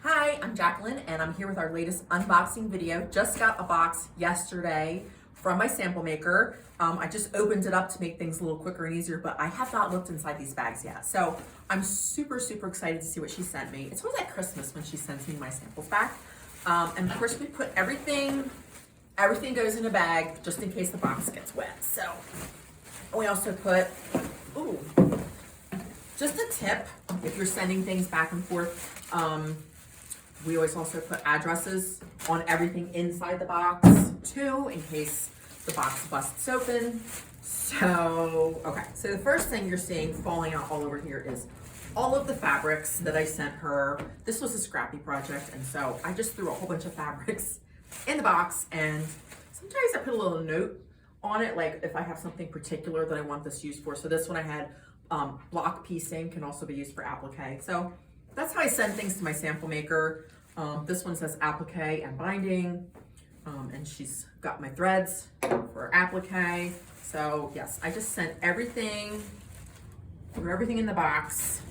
Hi, I'm Jacqueline and I'm here with our latest unboxing video. Just got a box yesterday from my sample maker. I just opened it up to make things a little quicker and easier, but I have not looked inside these bags yet. So I'm super excited to see what she sent me. It's always like Christmas when she sends me my samples back. And of course we put everything goes in a bag just in case the box gets wet. So we also put, just a tip if you're sending things back and forth. We always also put addresses on everything inside the box too, in case the box busts open. So, okay, so the first thing you're seeing falling out all over here is all of the fabrics that I sent her. This was a scrappy project, and so I just threw a whole bunch of fabrics in the box, and sometimes I put a little note on it, like if I have something particular that I want this used for. So this one I had block piecing, can also be used for applique. So that's how I send things to my sample maker. This one says applique and binding, and she's got my threads for applique. So yes, I just sent everything, threw everything in the box,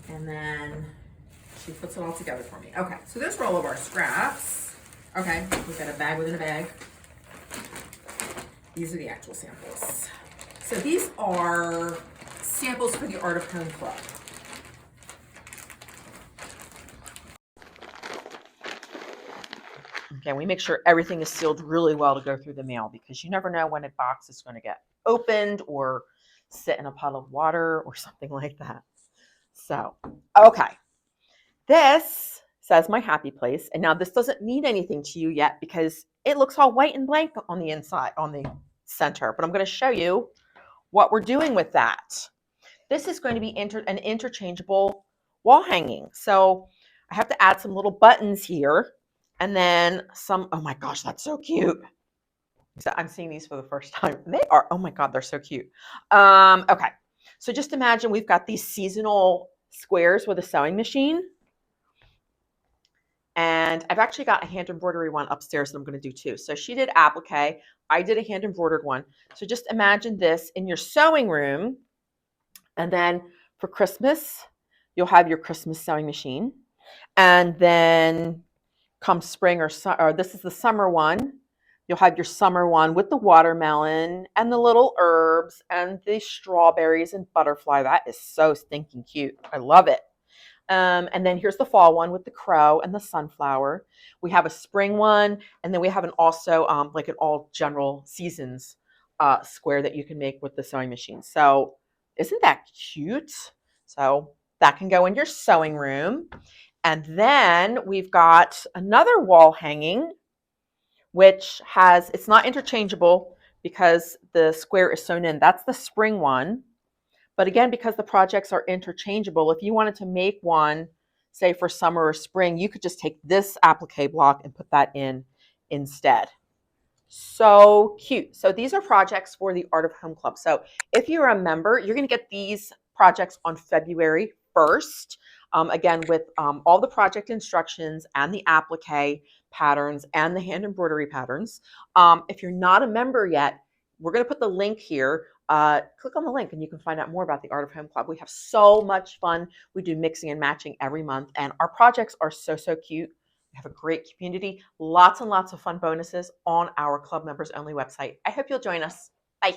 and then she puts it all together for me. Okay, so those are all of our scraps. Okay, we've got a bag within a bag. These are the actual samples. So these are samples for the Art of Home Club. Okay, we make sure everything is sealed really well to go through the mail, because you never know when a box is going to get opened or sit in a puddle of water or something like that. So, okay. This says my happy place. And now this doesn't mean anything to you yet because it looks all white and blank on the inside, on the center. But I'm going to show you what we're doing with that. This is going to be an interchangeable wall hanging. So I have to add some little buttons here. And then some, oh my gosh, that's so cute. So I'm seeing these for the first time. They are, oh my God, they're so cute. Okay, so just imagine we've got these seasonal squares with a sewing machine. And I've actually got a hand embroidery one upstairs that I'm going to do too. So she did applique. I did a hand embroidered one. So just imagine this in your sewing room. And then for Christmas, you'll have your Christmas sewing machine. And then come spring or this is the summer one, you'll have your summer one with the watermelon and the little herbs and the strawberries and butterfly. That is so stinking cute. I love it. And then here's the fall one with the crow and the sunflower. We have a spring one, and then we have also like an all general seasons square that you can make with the sewing machine. So isn't that cute? So that can go in your sewing room. And then we've got another wall hanging, which has, it's not interchangeable because the square is sewn in. That's the spring one. But again, because the projects are interchangeable, if you wanted to make one, say for summer or spring, you could just take this applique block and put that in instead. So cute. So these are projects for the Art of Home Club. So if you're a member, you're going to get these projects on February 1st. Again, with all the project instructions and the applique patterns and the hand embroidery patterns. If you're not a member yet, we're going to put the link here. Click on the link and you can find out more about the Art of Home Club. We have so much fun. We do mixing and matching every month, and our projects are so cute. We have a great community, lots and lots of fun bonuses on our Club Members Only website. I hope you'll join us. Bye.